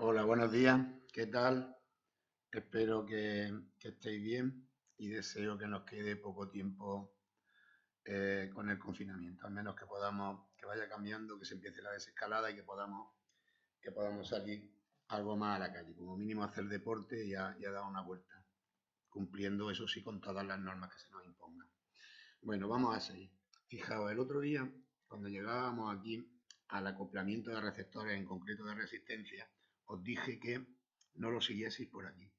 Hola, buenos días. ¿Qué tal? Espero que estéis bien y deseo que nos quede poco tiempo con el confinamiento, al menos que podamos, que vaya cambiando, que se empiece la desescalada y que podamos salir algo más a la calle, como mínimo hacer deporte y a dar una vuelta, cumpliendo eso sí con todas las normas que se nos impongan. Bueno, vamos a seguir. Fijaos, el otro día, cuando llegábamos aquí al acoplamiento de receptores, en concreto de resistencia, os dije que no lo siguieseis por aquí,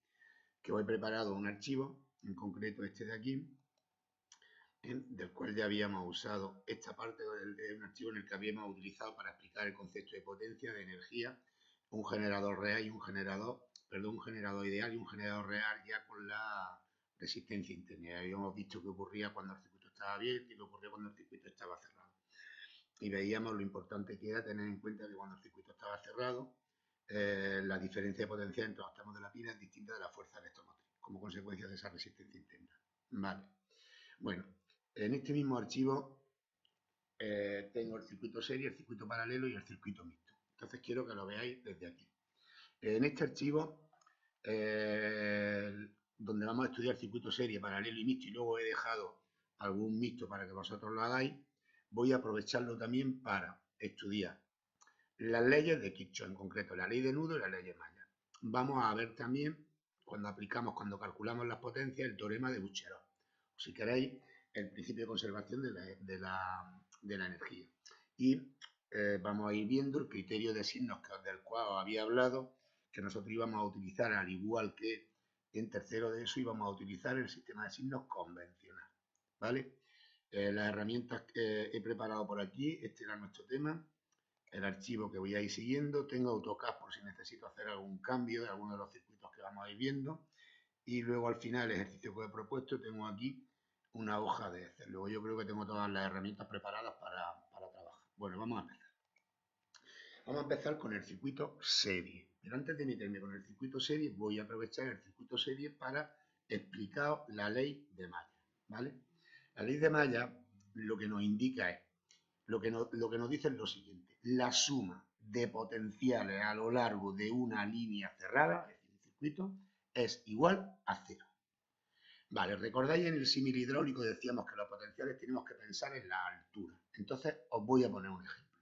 que hoy he preparado un archivo, en concreto este de aquí, del cual ya habíamos usado esta parte de un archivo en el que habíamos utilizado para explicar el concepto de potencia, de energía, un generador real y un generador ideal y un generador real ya con la resistencia interna. Habíamos visto qué ocurría cuando el circuito estaba abierto y qué ocurría cuando el circuito estaba cerrado. Y veíamos lo importante que era tener en cuenta que cuando el circuito estaba cerrado, la diferencia de potencia entre los tramos de la pila es distinta de la fuerza electromotriz, como consecuencia de esa resistencia interna. Vale. Bueno, en este mismo archivo tengo el circuito serie, el circuito paralelo y el circuito mixto. Entonces quiero que lo veáis desde aquí. En este archivo, donde vamos a estudiar circuito serie, paralelo y mixto, y luego he dejado algún mixto para que vosotros lo hagáis, voy a aprovecharlo también para estudiar las leyes de Kirchhoff, en concreto la ley de nudo y la ley de malla. Vamos a ver también, cuando calculamos las potencias, el teorema de Bucherov. Si queréis, el principio de conservación de la energía. Y vamos a ir viendo el criterio de signos del cual os había hablado, que nosotros íbamos a utilizar, al igual que en tercero de eso, íbamos a utilizar el sistema de signos convencional. ¿Vale? Las herramientas que he preparado por aquí, este era nuestro tema, el archivo que voy a ir siguiendo, tengo AutoCAD por si necesito hacer algún cambio de alguno de los circuitos que vamos a ir viendo, y luego al final el ejercicio que he propuesto tengo aquí una hoja de Excel. Luego yo creo que tengo todas las herramientas preparadas para trabajar. Bueno, vamos a empezar. Vamos a empezar con el circuito serie. Pero antes de meterme con el circuito serie, voy a aprovechar el circuito serie para explicar la ley de Maya. ¿Vale? La ley de Maya lo que nos indica es, lo que nos dice es lo siguiente: la suma de potenciales a lo largo de una línea cerrada, es decir, un circuito, es igual a cero. Vale, recordáis en el símil hidráulico decíamos que los potenciales tenemos que pensar en la altura. Entonces os voy a poner un ejemplo.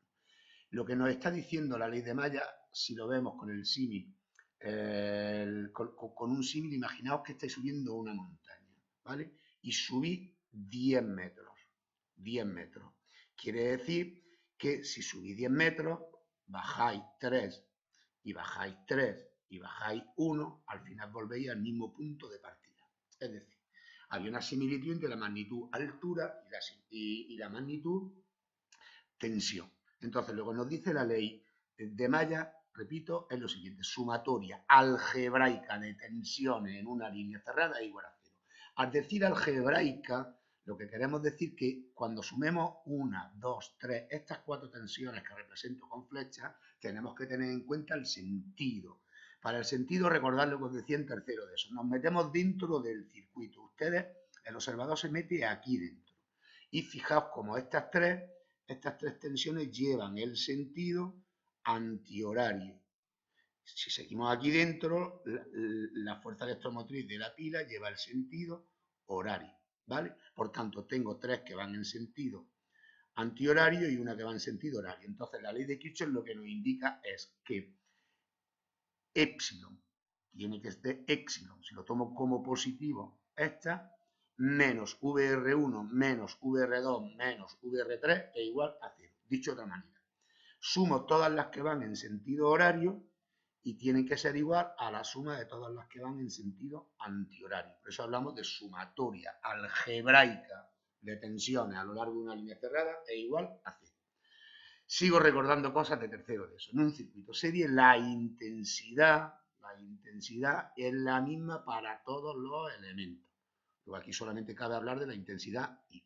Lo que nos está diciendo la ley de Maya, si lo vemos con el símil, con un símil, imaginaos que estáis subiendo una montaña, ¿vale? Y subís 10 metros. 10 metros. Quiere decir que si subís 10 metros, bajáis 3 y bajáis 3 y bajáis 1, al final volvéis al mismo punto de partida. Es decir, había una similitud entre la magnitud altura y la magnitud tensión. Entonces, lo que nos dice la ley de Maya, repito, es lo siguiente: sumatoria algebraica de tensiones en una línea cerrada es igual a cero. Al decir algebraica, lo que queremos decir que cuando sumemos 1, 2, 3, estas 4 tensiones que represento con flechas, tenemos que tener en cuenta el sentido. Para el sentido, recordad lo que os decía en tercero de eso. Nos metemos dentro del circuito. Ustedes, el observador se mete aquí dentro. Y fijaos cómo estas tres tensiones llevan el sentido antihorario. Si seguimos aquí dentro, la fuerza electromotriz de la pila lleva el sentido horario, ¿vale? Por tanto, tengo tres que van en sentido antihorario y una que va en sentido horario. Entonces, la ley de Kirchhoff lo que nos indica es que epsilon tiene que ser epsilon, si lo tomo como positivo, esta, menos VR1 menos VR2 menos VR3 es igual a 0. Dicho de otra manera, sumo todas las que van en sentido horario y tienen que ser igual a la suma de todas las que van en sentido antihorario. Por eso hablamos de sumatoria algebraica de tensiones a lo largo de una línea cerrada es igual a 0. Sigo recordando cosas de tercero de eso. En un circuito serie la intensidad es la misma para todos los elementos. Luego aquí solamente cabe hablar de la intensidad I.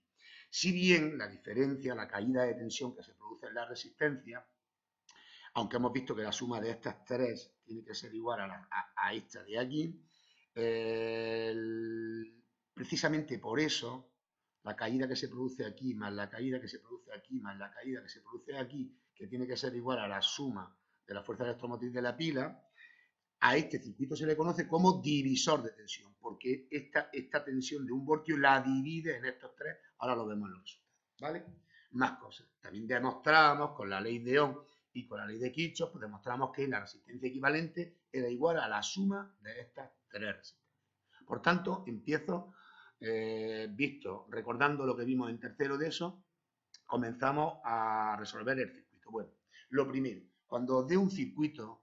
Si bien la diferencia, la caída de tensión que se produce en la resistencia, aunque hemos visto que la suma de estas tres tiene que ser igual a esta de aquí, precisamente por eso la caída que se produce aquí, más la caída que se produce aquí, más la caída que se produce aquí, que tiene que ser igual a la suma de la fuerza electromotriz de la pila, A este circuito se le conoce como divisor de tensión, porque esta tensión de un voltio la divide en estos tres, ahora lo vemos en los resultados, ¿vale? Más cosas. También demostramos con la ley de Ohm y con la ley de Kirchhoff, pues demostramos que la resistencia equivalente era igual a la suma de estas tres resistencias. Por tanto, empiezo, recordando lo que vimos en tercero de eso, comenzamos a resolver el circuito. Bueno, lo primero, cuando os dé un circuito,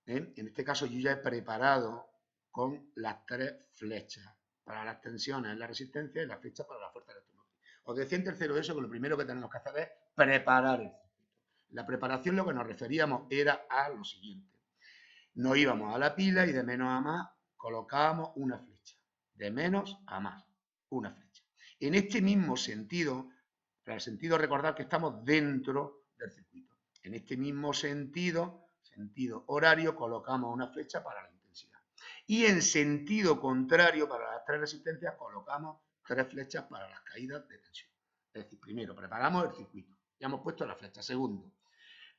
en este caso yo ya he preparado con las tres flechas para las tensiones, la resistencia y las flechas para la fuerza electromotriz. Os decía en tercero de eso que lo primero que tenemos que hacer es preparar el circuito. La preparación lo que nos referíamos era a lo siguiente. Nos íbamos a la pila y de menos a más colocábamos una flecha. De menos a más, una flecha. En este mismo sentido, para el sentido recordar que estamos dentro del circuito. En este mismo sentido horario, colocamos una flecha para la intensidad. Y en sentido contrario, para las tres resistencias, colocamos tres flechas para las caídas de tensión. Es decir, primero preparamos el circuito. Ya hemos puesto la flecha. Segundo,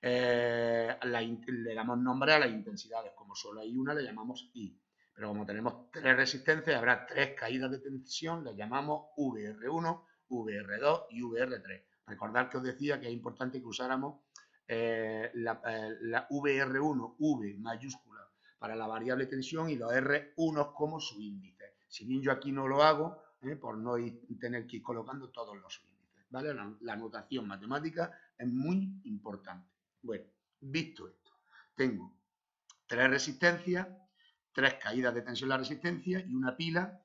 le damos nombre a las intensidades. Como solo hay una, le llamamos I. Pero como tenemos tres resistencias, habrá tres caídas de tensión, le llamamos VR1, VR2 y VR3. Recordad que os decía que es importante que usáramos la VR1, V mayúscula, para la variable tensión y los R1 como subíndices. Si bien yo aquí no lo hago, por no tener que ir colocando todos los subíndices, ¿vale? La notación matemática es muy importante. Bueno, visto esto, tengo tres resistencias, tres caídas de tensión en la resistencia y una pila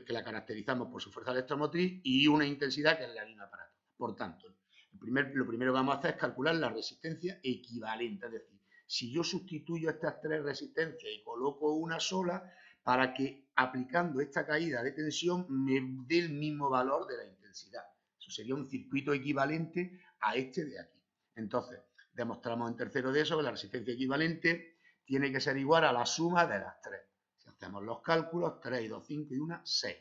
que la caracterizamos por su fuerza electromotriz y una intensidad que es la misma aparato. Por tanto, lo primero que vamos a hacer es calcular la resistencia equivalente, es decir, si yo sustituyo estas tres resistencias y coloco una sola, para que aplicando esta caída de tensión me dé el mismo valor de la intensidad. Eso sería un circuito equivalente a este de aquí. Entonces, demostramos en tercero de eso que la resistencia equivalente tiene que ser igual a la suma de las tres. Si hacemos los cálculos, 3 y 2, 5 y 1, 6.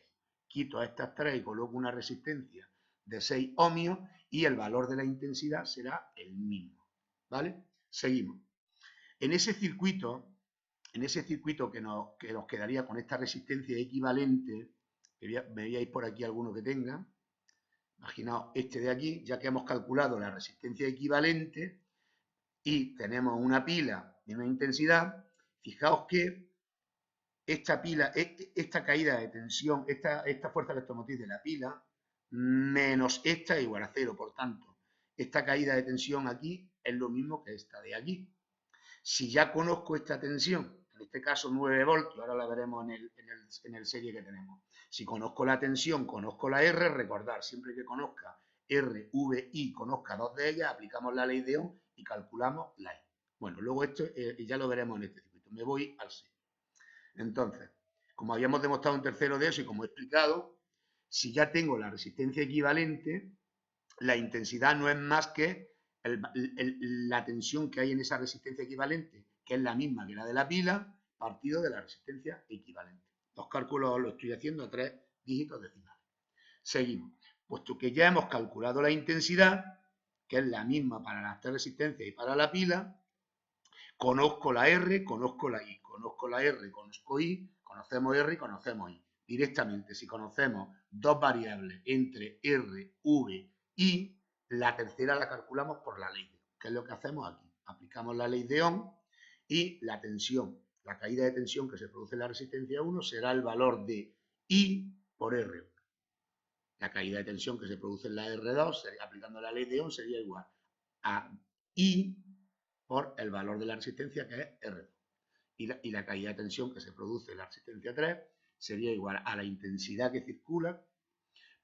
Quito a estas tres y coloco una resistencia de 6 ohmios y el valor de la intensidad será el mismo. ¿Vale? Seguimos. En ese circuito que nos quedaría con esta resistencia equivalente, me veíais por aquí alguno que tenga, imaginaos este de aquí, ya que hemos calculado la resistencia equivalente y tenemos una pila de una intensidad, fijaos que esta pila, esta caída de tensión, esta fuerza electromotriz de la pila, menos esta es igual a 0. Por tanto, esta caída de tensión aquí es lo mismo que esta de aquí. Si ya conozco esta tensión, en este caso 9 voltios, ahora la veremos en el serie que tenemos. Si conozco la tensión, conozco la R, recordar, siempre que conozca R, V, I, conozca dos de ellas, aplicamos la ley de Ohm y calculamos la I. Bueno, luego esto ya lo veremos en este circuito. Me voy al serie. Entonces, como habíamos demostrado en tercero de eso y como he explicado, si ya tengo la resistencia equivalente, la intensidad no es más que la tensión que hay en esa resistencia equivalente, que es la misma que la de la pila, partido de la resistencia equivalente. Los cálculos los estoy haciendo a 3 dígitos decimales. Seguimos. Puesto que ya hemos calculado la intensidad, que es la misma para las tres resistencias y para la pila, conozco la R, conozco la I. Conozco la R, conozco I, conocemos R y conocemos I. Directamente, si conocemos dos variables entre R, V, I, la tercera la calculamos por la ley de Ohm, que es lo que hacemos aquí. Aplicamos la ley de Ohm y la tensión, la caída de tensión que se produce en la resistencia 1 será el valor de I por R1. La caída de tensión que se produce en la R2, aplicando la ley de Ohm, sería igual a I por el valor de la resistencia, que es R2. Y la caída de tensión que se produce en la resistencia 3 sería igual a la intensidad que circula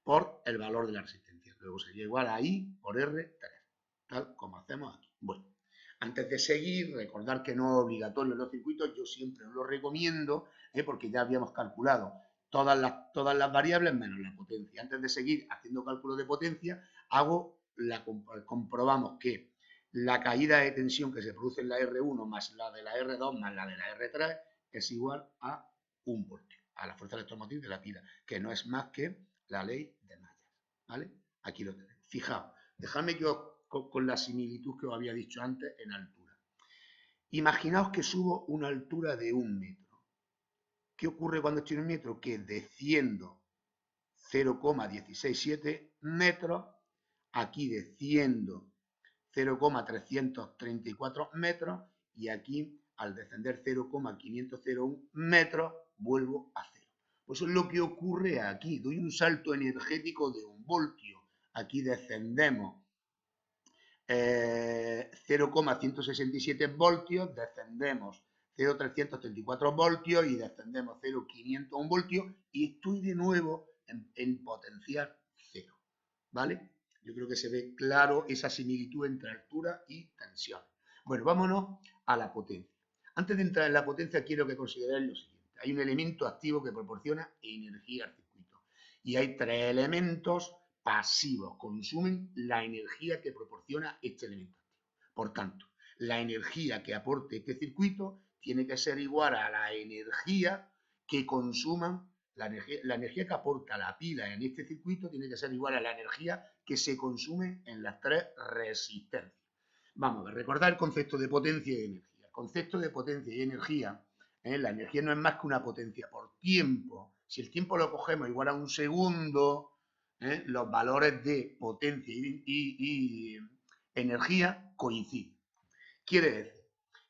por el valor de la resistencia. Luego sería igual a I por R3, tal como hacemos aquí. Bueno, antes de seguir, recordar que no es obligatorio en los circuitos, yo siempre os lo recomiendo, porque ya habíamos calculado todas las variables menos la potencia. Antes de seguir haciendo cálculos de potencia, comprobamos que la caída de tensión que se produce en la R1 más la de la R2 más la de la R3 es igual a 1 voltio, a la fuerza electromotriz de la pila, que no es más que la ley de Mayer, ¿vale? Aquí lo tenemos. Fijaos, dejadme que con la similitud que os había dicho antes en altura. Imaginaos que subo una altura de 1 metro. ¿Qué ocurre cuando estoy en 1 metro? Que desciendo 0,167 metros, aquí desciendo 0,334 metros y aquí al descender 0,501 metros vuelvo a cero. Pues eso es lo que ocurre aquí. Doy un salto energético de 1 voltio. Aquí descendemos 0,167 voltios, descendemos 0,334 voltios y descendemos 0,501 voltios y estoy de nuevo en potencial cero, ¿vale? Yo creo que se ve claro esa similitud entre altura y tensión. Bueno, vámonos a la potencia. Antes de entrar en la potencia quiero que consideréis lo siguiente. Hay un elemento activo que proporciona energía al circuito y hay 3 elementos pasivos, consumen la energía que proporciona este elemento activo. Por tanto, la energía que aporte este circuito tiene que ser igual a la energía que consuman, la energía que aporta la pila en este circuito tiene que ser igual a la energía que se consume en las 3 resistencias. Vamos a recordar el concepto de potencia y energía. El concepto de potencia y energía, la energía no es más que una potencia por tiempo. Si el tiempo lo cogemos igual a 1 segundo, los valores de potencia y energía coinciden. Quiere decir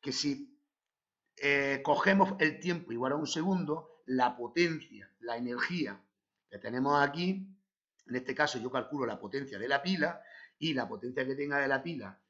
que si cogemos el tiempo igual a 1 segundo, la potencia, la energía que tenemos aquí, en este caso yo calculo la potencia de la pila y la potencia que tenga de la pila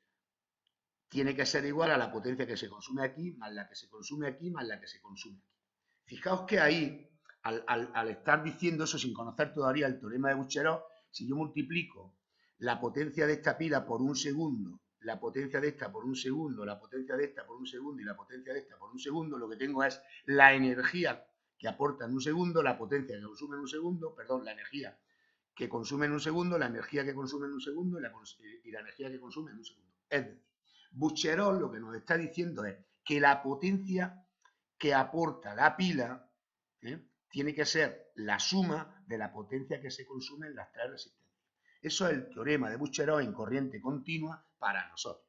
tiene que ser igual a la potencia que se consume aquí, más la que se consume aquí, más la que se consume aquí. Fijaos que ahí, al estar diciendo eso sin conocer todavía el teorema de Bucherov, si yo multiplico la potencia de esta pila por 1 segundo, la potencia de esta por 1 segundo, la potencia de esta por 1 segundo y la potencia de esta por 1 segundo, lo que tengo es la energía que aporta en 1 segundo, la potencia que consume en 1 segundo, perdón, la energía que consume en 1 segundo, la energía que consume en 1 segundo y la energía que consume en 1 segundo. Es decir, Bucherov lo que nos está diciendo es que la potencia que aporta la pila tiene que ser la suma de la potencia que se consume en las 3 resistencias. Eso es el teorema de Bucherov en corriente continua para nosotros.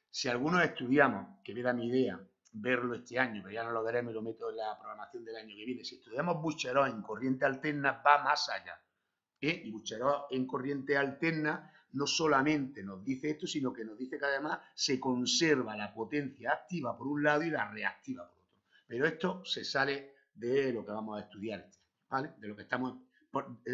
Si algunos estudiamos, que era mi idea verlo este año, pero ya no lo veremos y lo meto en la programación del año que viene, si estudiamos Bucherov en corriente alterna va más allá. Y Bucherov en corriente alterna no solamente nos dice esto, sino que nos dice que además se conserva la potencia activa por un lado y la reactiva por otro. Pero esto se sale de lo que vamos a estudiar este año, ¿vale? De lo que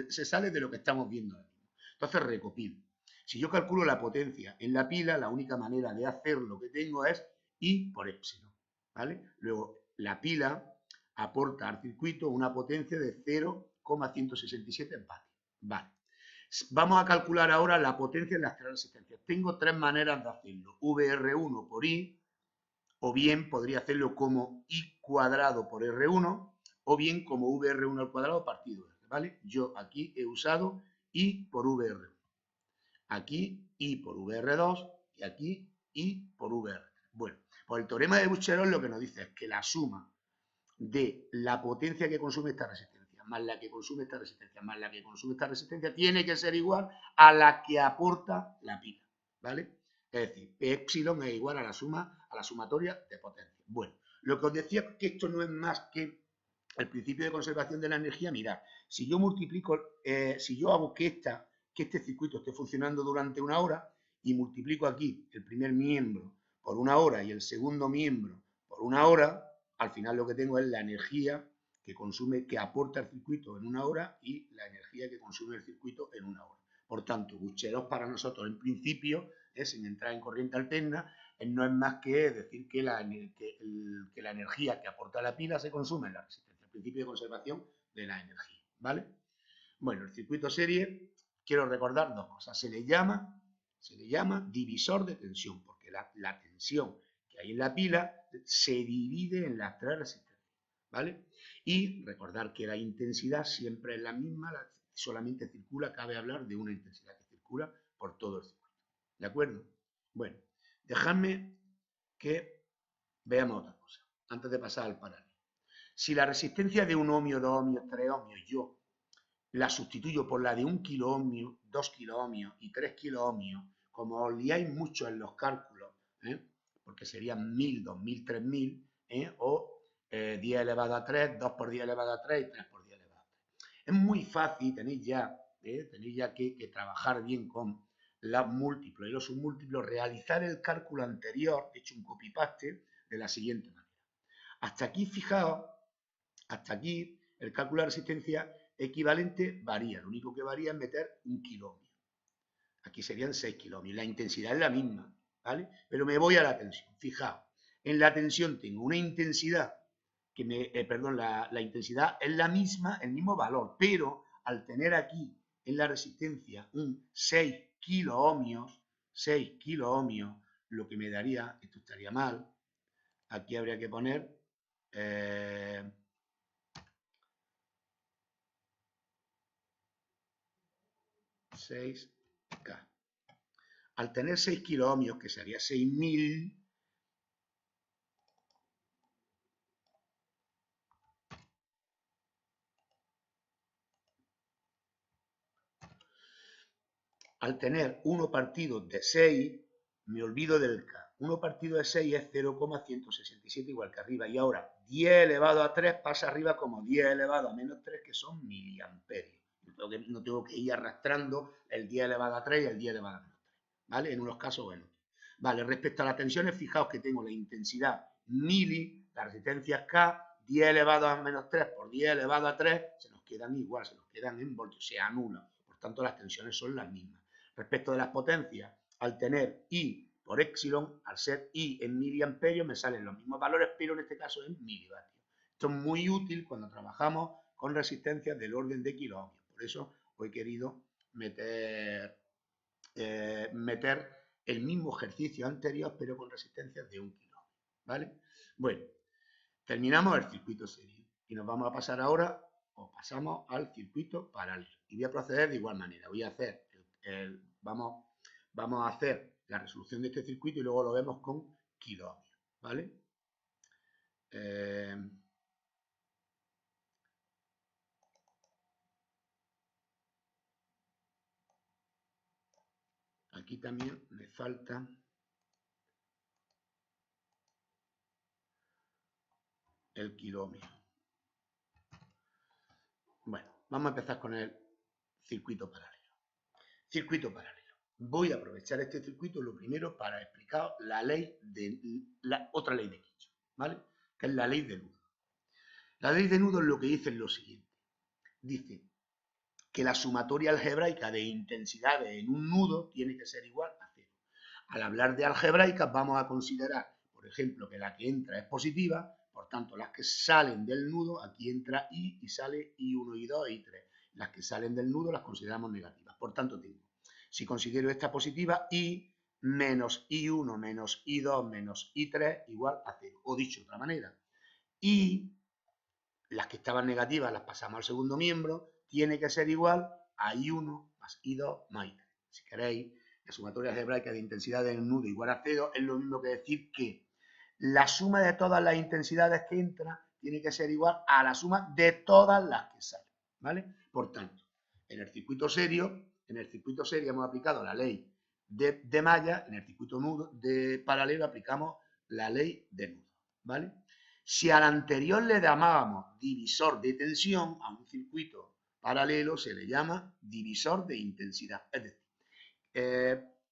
se sale de lo que estamos viendo ahora mismo. Entonces, recopilo. Si yo calculo la potencia en la pila, la única manera de hacer lo que tengo es I por epsilon, ¿vale? Luego, la pila aporta al circuito una potencia de 0,167 vatios. Vale. Vamos a calcular ahora la potencia en las 3 resistencias. Tengo 3 maneras de hacerlo. VR1 por I, o bien podría hacerlo como I cuadrado por R1, o bien como VR1 al cuadrado partido R, ¿vale? Yo aquí he usado I por VR1. Aquí I por VR2 y aquí I por VR. Bueno, pues el teorema de Bucherov lo que nos dice es que la suma de la potencia que consume esta resistencia más la que consume esta resistencia, más la que consume esta resistencia, tiene que ser igual a la que aporta la pila, ¿vale? Es decir, epsilon es igual a la sumatoria de potencia. Bueno, lo que os decía es que esto no es más que el principio de conservación de la energía. Mirad, si yo multiplico, si yo hago que este circuito esté funcionando durante 1 hora y multiplico aquí el primer miembro por 1 hora y el segundo miembro por 1 hora, al final lo que tengo es la energía que aporta el circuito en 1 hora y la energía que consume el circuito en 1 hora. Por tanto, Bucherov para nosotros en principio, sin entrar en corriente alterna, no es más que decir que la energía que aporta la pila se consume en la resistencia, el principio de conservación de la energía, ¿vale? Bueno, el circuito serie, quiero recordar 2 cosas. Se le llama divisor de tensión, porque la tensión que hay en la pila se divide en las 3 resistencias, ¿vale? Y recordar que la intensidad siempre es la misma, solamente circula, cabe hablar de una intensidad que circula por todo el circuito. ¿De acuerdo? Bueno, dejadme que veamos otra cosa, antes de pasar al paralelo. Si la resistencia de 1 ohmio, 2 ohmios, 3 ohmios, yo la sustituyo por la de 1 kiloohmio, 2 kiloohmios y 3 kiloohmios, como os liáis mucho en los cálculos, porque serían 1000, 2000, 3000, o 10 elevado a 3, 2 por 10 elevado a 3 y 3 por 10 elevado a 3. Es muy fácil, tenéis ya que trabajar bien con los múltiplos y los submúltiplos, realizar el cálculo anterior, hecho un copy-paste, de la siguiente manera. Hasta aquí, fijaos, hasta aquí el cálculo de resistencia equivalente varía, lo único que varía es meter 1 kiloohmio. Aquí serían 6 kiloohmios, la intensidad es la misma, ¿vale? Pero me voy a la tensión, fijaos, en la tensión tengo una intensidad que la intensidad es la misma, el mismo valor, pero al tener aquí en la resistencia un 6 kiloohmios, lo que me daría, esto estaría mal, aquí habría que poner 6K. Al tener 6 kiloohmios, que sería 6000, al tener 1 partido de 6, me olvido del K. 1 partido de 6 es 0,167 igual que arriba. Y ahora 10 elevado a 3 pasa arriba como 10 elevado a menos 3, que son miliamperios. No tengo que ir arrastrando el 10 elevado a 3 y el 10 elevado a menos 3. ¿Vale? En unos casos o en otros. Vale, respecto a las tensiones, fijaos que tengo la intensidad mili, la resistencia es K, 10 elevado a menos 3 por 10 elevado a 3, se nos quedan igual, se nos quedan en voltios, se anulan. Por tanto, las tensiones son las mismas. Respecto de las potencias, al tener I por epsilon, al ser I en miliamperios, me salen los mismos valores, pero en este caso en milivatios. Esto es muy útil cuando trabajamos con resistencias del orden de kiloohmios. Por eso os he querido meter el mismo ejercicio anterior, pero con resistencias de 1 kiloohmio. ¿Vale? Bueno, terminamos el circuito serie y nos vamos a pasar ahora, o pasamos al circuito paralelo. Y voy a proceder de igual manera. Voy a hacer vamos a hacer la resolución de este circuito y luego lo vemos con kiloohmios, ¿vale? Aquí también me falta el kiloohmio. Bueno, vamos a empezar con el circuito paralelo. Circuito paralelo. Voy a aprovechar este circuito lo primero para explicar la otra ley de Kirchhoff, ¿vale? Que es la ley de nudo. La ley de nudo lo que dice es lo siguiente. Dice que la sumatoria algebraica de intensidades en un nudo tiene que ser igual a 0. Al hablar de algebraicas vamos a considerar, por ejemplo, que la que entra es positiva, por tanto las que salen del nudo, aquí entra I y sale I1, I2, I3. Las que salen del nudo las consideramos negativas. Por tanto tengo, si considero esta positiva, I menos I1 menos I2 menos I3 igual a 0. O dicho de otra manera, I, las que estaban negativas las pasamos al segundo miembro, tiene que ser igual a I1 más I2 más I3. Si queréis, la sumatoria algebraica de intensidades en un nudo igual a 0 es lo mismo que decir que la suma de todas las intensidades que entran tiene que ser igual a la suma de todas las que salen, ¿vale? Por tanto, en el circuito serie hemos aplicado la ley de malla, en el circuito nudo de paralelo aplicamos la ley de nudo, ¿vale? Si al anterior le llamábamos divisor de tensión, a un circuito paralelo se le llama divisor de intensidad. Es decir,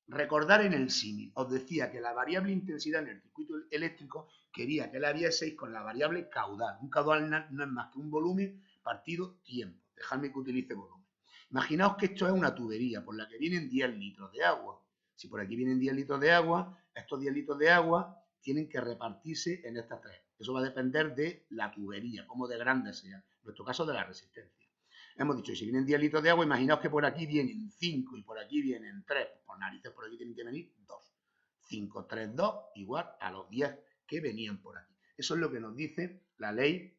recordar en el símil, os decía que la variable intensidad en el circuito eléctrico quería que la vieseis con la variable caudal. Un caudal no es más que un volumen partido tiempo. Dejadme que utilice volumen. Imaginaos que esto es una tubería por la que vienen 10 litros de agua. Si por aquí vienen 10 litros de agua, estos 10 litros de agua tienen que repartirse en estas tres. Eso va a depender de la tubería, cómo de grande sea. En nuestro caso, de la resistencia. Hemos dicho, si vienen 10 litros de agua, imaginaos que por aquí vienen 5 y por aquí vienen 3. Por narices, por aquí tienen que venir 2. 5, 3, 2, igual a los 10 que venían por aquí. Eso es lo que nos dice la ley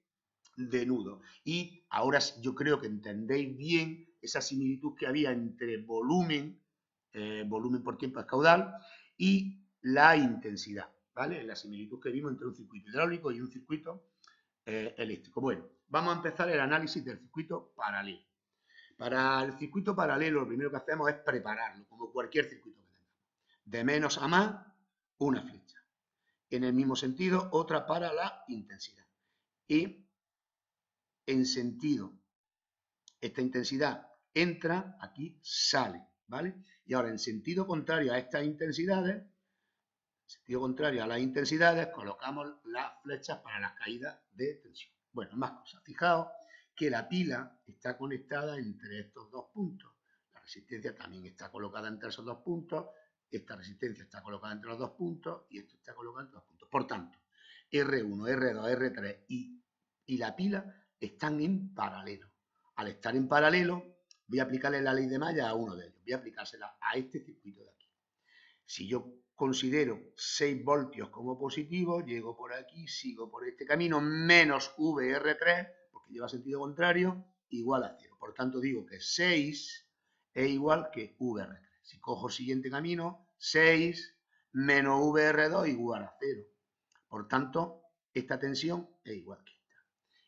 de nudo. Y ahora yo creo que entendéis bien esa similitud que había entre volumen por tiempo es caudal, y la intensidad, ¿vale? La similitud que vimos entre un circuito hidráulico y un circuito eléctrico. Bueno, vamos a empezar el análisis del circuito paralelo. Para el circuito paralelo, lo primero que hacemos es prepararlo, como cualquier circuito que tengamos. De menos a más, una flecha. en el mismo sentido, otra para la intensidad. Y en sentido, esta intensidad entra, aquí sale, ¿vale? Y ahora en sentido contrario a estas intensidades, colocamos las flechas para las caídas de tensión. Bueno, más cosas. Fijaos que la pila está conectada entre estos dos puntos. La resistencia también está colocada entre esos dos puntos. Esta resistencia está colocada entre los dos puntos y esto está colocado entre los dos puntos. Por tanto, R1, R2, R3 y la pila están en paralelo. Al estar en paralelo, voy a aplicarle la ley de malla a uno de ellos. Voy a aplicársela a este circuito de aquí. Si yo considero 6 voltios como positivo, llego por aquí, sigo por este camino, menos VR3, porque lleva sentido contrario, igual a 0. Por tanto, digo que 6 es igual que VR3. Si cojo el siguiente camino, 6 menos VR2 igual a 0. Por tanto, esta tensión es igual que esta.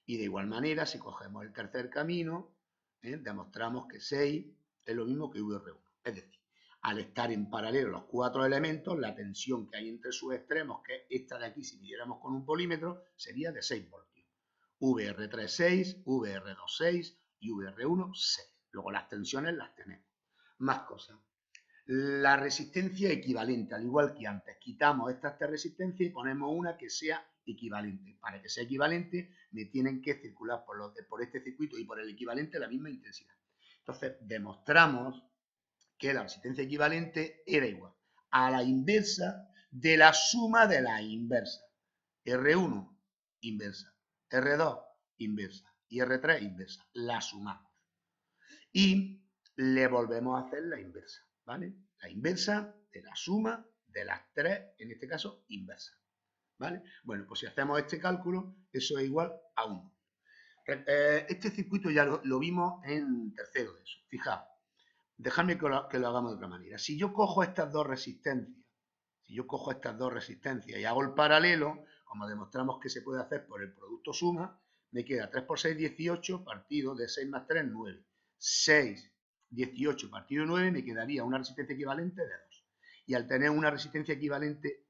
Y de igual manera, si cogemos el tercer camino, demostramos que 6 es lo mismo que VR1. Es decir, al estar en paralelo los 4 elementos, la tensión que hay entre sus extremos, que es esta de aquí, si midiéramos con un polímetro, sería de 6 voltios. VR3 6, VR2 6 y VR1 6. Luego las tensiones las tenemos. Más cosas. La resistencia equivalente, al igual que antes, quitamos estas tres resistencias y ponemos una que sea equivalente. Para que sea equivalente, me tienen que circular por este circuito y por el equivalente la misma intensidad. Entonces, demostramos que la resistencia equivalente era igual a la inversa de la suma de la inversa. R1, inversa. R2, inversa. Y R3, inversa. La sumamos. Y le volvemos a hacer la inversa, ¿vale? La inversa de la suma de las tres, en este caso, inversa, ¿vale? Bueno, pues si hacemos este cálculo, eso es igual a 1. Este circuito ya lo vimos en tercero de eso. Fijaos. Dejadme que lo hagamos de otra manera. Si yo cojo estas dos resistencias, y hago el paralelo, como demostramos que se puede hacer por el producto suma, me queda 3 por 6, 18, partido de 6 más 3, 9. 6, 18 partido de 9 me quedaría una resistencia equivalente de 2. Y al tener una resistencia equivalente,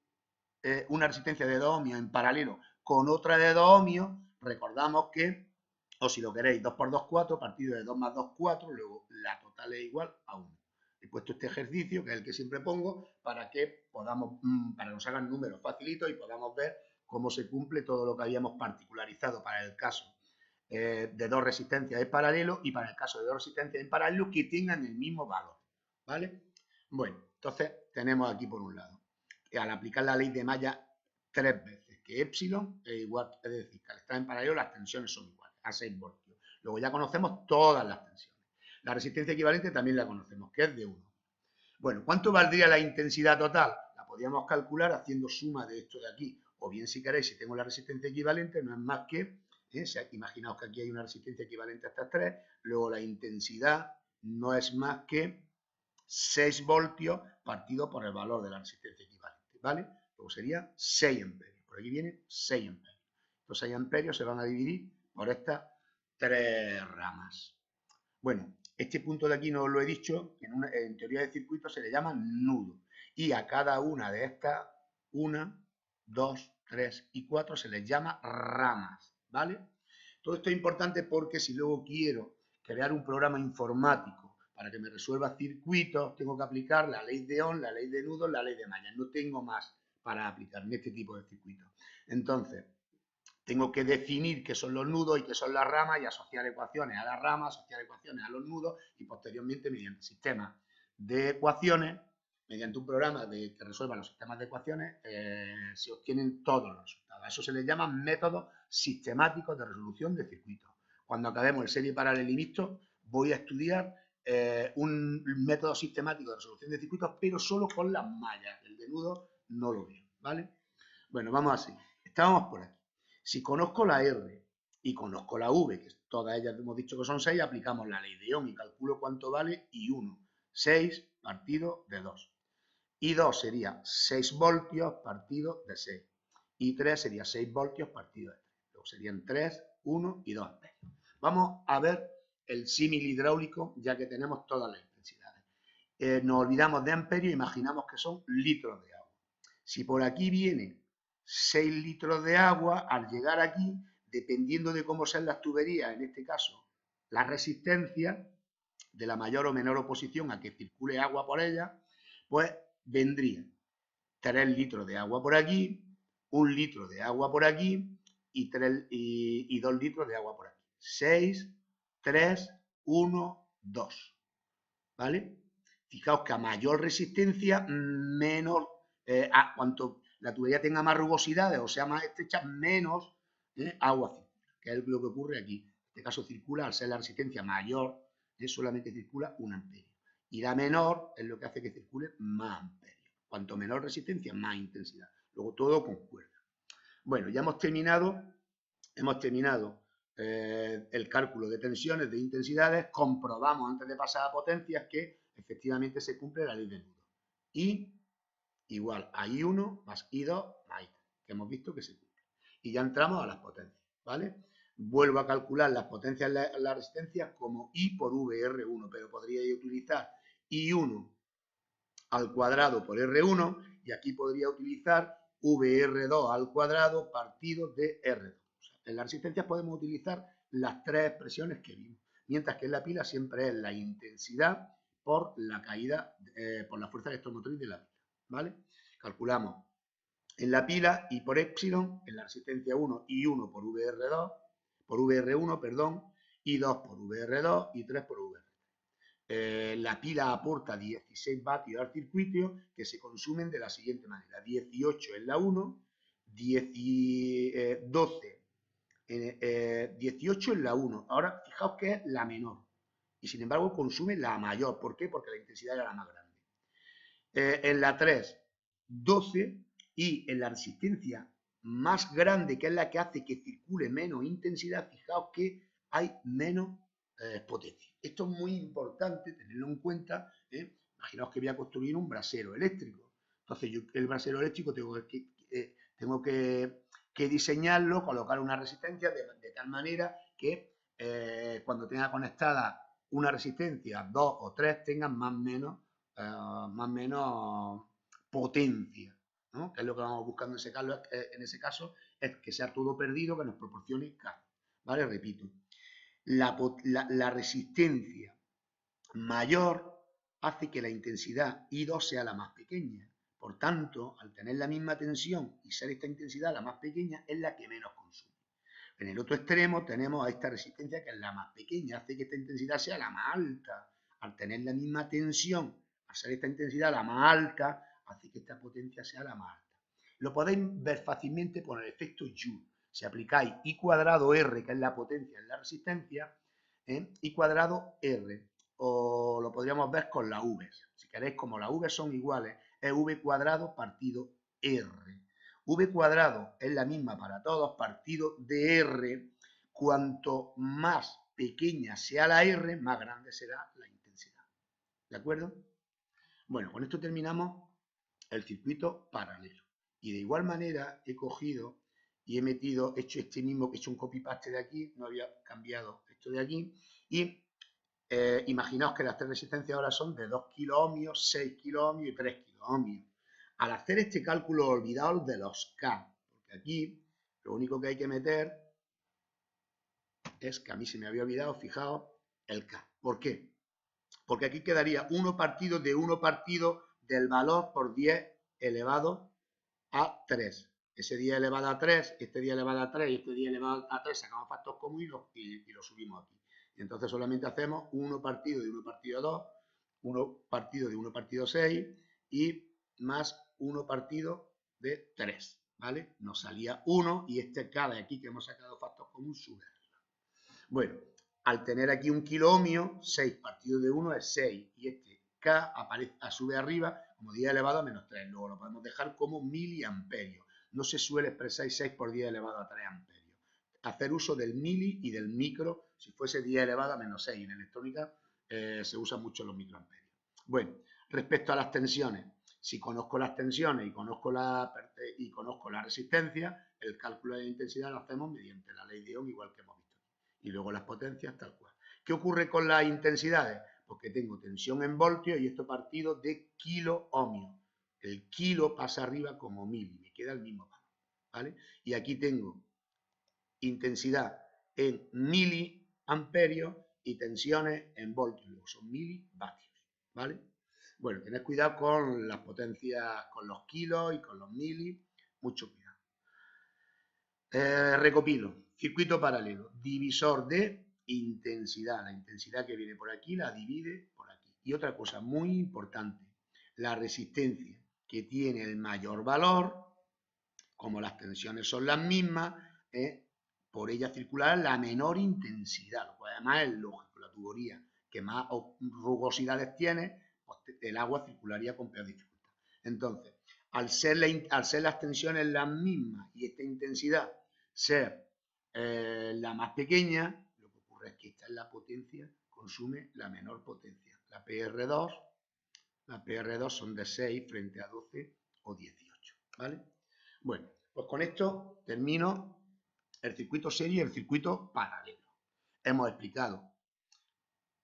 una resistencia de 2 ohmios en paralelo con otra de 2 ohmios, recordamos que, o si lo queréis, 2 por 2, 4, partido de 2 más 2, 4, luego la total es igual a 1. He puesto este ejercicio, que es el que siempre pongo, para que nos hagan números facilitos y podamos ver cómo se cumple todo lo que habíamos particularizado para el caso de dos resistencias en paralelo y para el caso de dos resistencias en paralelo que tengan el mismo valor, ¿vale? Bueno, entonces tenemos aquí por un lado, al aplicar la ley de malla 3 veces, que epsilon es igual, es decir, que al estar en paralelo las tensiones son iguales, a 6 voltios. Luego ya conocemos todas las tensiones. La resistencia equivalente también la conocemos, que es de 1. Bueno, ¿cuánto valdría la intensidad total? La podríamos calcular haciendo suma de esto de aquí. O bien, si queréis, si tengo la resistencia equivalente, no es más que, imaginaos que aquí hay una resistencia equivalente a estas 3, luego la intensidad no es más que 6 voltios partido por el valor de la resistencia equivalente, ¿vale? Luego sería 6 amperios. Por aquí viene 6 amperios. Los 6 amperios se van a dividir por estas 3 ramas. Bueno, este punto de aquí no os lo he dicho, en teoría de circuitos se le llama nudo. Y a cada una de estas, 1, 2, 3 y 4 se les llama ramas, ¿vale? Todo esto es importante porque si luego quiero crear un programa informático para que me resuelva circuitos, tengo que aplicar la ley de Ohm, la ley de nudos, la ley de malla. No tengo más para aplicar en este tipo de circuitos. Entonces, tengo que definir qué son los nudos y qué son las ramas y asociar ecuaciones a las ramas, asociar ecuaciones a los nudos y posteriormente mediante sistemas de ecuaciones, mediante un programa que resuelva los sistemas de ecuaciones, se obtienen todos los resultados. A eso se les llama métodos sistemáticos de resolución de circuitos. Cuando acabemos el serie paralelo y mixto, voy a estudiar un método sistemático de resolución de circuitos, pero solo con las mallas. El de nudos no lo veo, ¿vale? Bueno, vamos así. Estábamos por aquí. Si conozco la R y conozco la V, que todas ellas hemos dicho que son 6, aplicamos la ley de Ohm y calculo cuánto vale y 1. 6 partido de 2. Y 2 sería 6 voltios partido de 6. Y 3 sería 6 voltios partido de 3. Luego serían 3, 1 y 2 amperios. Vamos a ver el símil hidráulico, ya que tenemos todas las intensidades. Nos olvidamos de amperios, imaginamos que son litros de agua. Si por aquí viene 6 litros de agua, al llegar aquí, dependiendo de cómo sean las tuberías, en este caso, la resistencia de la mayor o menor oposición a que circule agua por ella, pues vendría 3 litros de agua por aquí, 1 litro de agua por aquí y 2 litros de agua por aquí. 6, 3, 1, 2. ¿Vale? Fijaos que a mayor resistencia, menos, cuanto la tubería tenga más rugosidades o sea más estrecha, menos agua circula, que es lo que ocurre aquí. En este caso circula, al ser la resistencia mayor, solamente circula 1 amperio. Y la menor es lo que hace que circule más amperios. Cuanto menor resistencia, más intensidad. Luego todo concuerda. Bueno, ya hemos terminado el cálculo de tensiones, de intensidades. Comprobamos antes de pasar a potencias que efectivamente se cumple la ley de nudo. I igual a I1 más I2 más I3, que hemos visto que se cumple. Y ya entramos a las potencias, ¿vale? Vuelvo a calcular las potencias en la resistencia como I por VR1, pero podría utilizar I1 al cuadrado por R1 y aquí podría utilizar VR2 al cuadrado partido de R2. O sea, en la resistencia podemos utilizar las tres expresiones que vimos, mientras que en la pila siempre es la intensidad por la caída, por la fuerza electromotriz de la pila, ¿vale? Calculamos en la pila I por epsilon, en la resistencia 1, I1 por VR2, por VR1, perdón, I2 por VR2 y 3 por VR. La pila aporta 16 vatios al circuito que se consumen de la siguiente manera: 18 en la 1, 18 en la 1. Ahora fijaos que es la menor y sin embargo consume la mayor. ¿Por qué? Porque la intensidad era la más grande. En la 3, 12 y en la resistencia más grande, que es la que hace que circule menos intensidad, fijaos que hay menos potencia. Esto es muy importante tenerlo en cuenta. Imaginaos que voy a construir un brasero eléctrico. Entonces yo el brasero eléctrico tengo que diseñarlo, colocar una resistencia de tal manera que cuando tenga conectada una resistencia, 2 o 3, tengan más o menos potencia, ¿no? Que es lo que vamos buscando en ese caso, es que sea todo perdido, que nos proporcione carga. ¿Vale? Repito, la resistencia mayor hace que la intensidad I2 sea la más pequeña. Por tanto, al tener la misma tensión y ser esta intensidad la más pequeña, es la que menos consume. En el otro extremo tenemos a esta resistencia que es la más pequeña, hace que esta intensidad sea la más alta. Al tener la misma tensión, al ser esta intensidad la más alta, hace que esta potencia sea la más alta. Lo podéis ver fácilmente por el efecto Joule. Si aplicáis I cuadrado R, que es la potencia en la resistencia, I cuadrado R, o lo podríamos ver con la V. Si queréis, como las V son iguales, es V cuadrado partido R. V cuadrado es la misma para todos, partido de R. Cuanto más pequeña sea la R, más grande será la intensidad. ¿De acuerdo? Bueno, con esto terminamos el circuito paralelo. Y de igual manera he cogido y he hecho he hecho un copy-paste de aquí, no había cambiado esto de aquí, y imaginaos que las tres resistencias ahora son de 2 kiloohmios, 6 kiloohmios y 3 kiloohmios. Al hacer este cálculo, olvidaos de los K, porque aquí lo único que hay que meter es, que a mí se me había olvidado, fijaos, el K. ¿Por qué? Porque aquí quedaría 1 partido de 1 partido del valor por 10 elevado a 3. Ese 10 elevado a 3, este 10 elevado a 3 y este 10 elevado a 3, sacamos factores comunes y lo subimos aquí. Y entonces solamente hacemos 1 partido de 1 partido 2, 1 partido de 1 partido 6 y más 1 partido de 3, ¿vale? Nos salía 1 y este K de aquí que hemos sacado factor común sube arriba. Bueno, al tener aquí un kiloohmio, 6 partido de 1 es 6 y este K sube arriba como 10 elevado a menos 3. Luego lo podemos dejar como miliamperios. No se suele expresar 6 por 10 elevado a 3 amperios. Hacer uso del mili y del micro si fuese 10 elevado a menos 6. En electrónica se usan mucho los microamperios. Bueno, respecto a las tensiones, si conozco las tensiones y conozco la resistencia, el cálculo de la intensidad lo hacemos mediante la ley de Ohm, igual que hemos visto aquí. Y luego las potencias tal cual. ¿Qué ocurre con las intensidades? Porque tengo tensión en voltios y esto partido de kiloohmios. El kilo pasa arriba como mil y me queda el mismo valor. ¿vale? Y aquí tengo intensidad en miliamperios y tensiones en voltios, son milivatios, ¿vale? Bueno, tened cuidado con las potencias, con los kilos y con los mili, mucho cuidado. Recopilo, circuito paralelo, divisor de intensidad, la intensidad que viene por aquí la divide por aquí. Y otra cosa muy importante, la resistencia que tiene el mayor valor, como las tensiones son las mismas, por ella circular la menor intensidad, lo cual además es lógico, la tubería que más rugosidades tiene, pues el agua circularía con peor dificultad. Entonces, al ser las tensiones las mismas y esta intensidad ser la más pequeña, lo que ocurre es que esta es la potencia, consume la menor potencia. La PR2 son de 6 frente a 12 o 18, ¿vale? Bueno, pues con esto termino el circuito serie y el circuito paralelo. Hemos explicado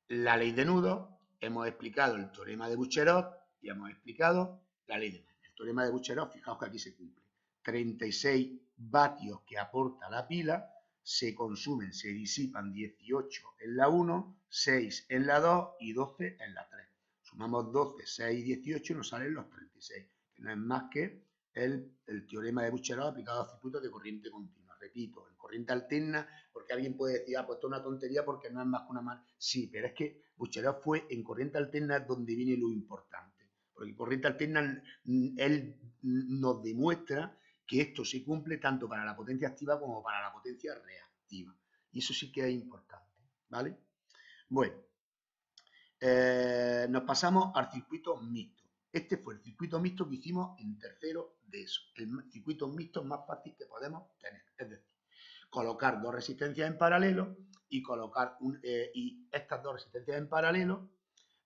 la ley de nudos, hemos explicado el teorema de Bucherot y hemos explicado la ley de nudos. El teorema de Bucherot, fijaos que aquí se cumple. 36 vatios que aporta la pila, se consumen, se disipan 18 en la 1, 6 en la 2 y 12 en la 3. Sumamos 12, 6 y 18 y nos salen los 36, que no es más que el teorema de Bucherot aplicado a circuitos de corriente continua. Repito, en corriente alterna, porque alguien puede decir, pues esto es una tontería porque no es más que una mano. Sí, pero es que Bucherot fue en corriente alterna donde viene lo importante. Porque en corriente alterna él nos demuestra que esto se cumple tanto para la potencia activa como para la potencia reactiva. Y eso sí que es importante, ¿vale? Bueno, nos pasamos al circuito mixto. Este fue el circuito mixto que hicimos en tercero de eso. El circuito mixto más fácil que podemos tener. Es decir, colocar dos resistencias en paralelo y y estas dos resistencias en paralelo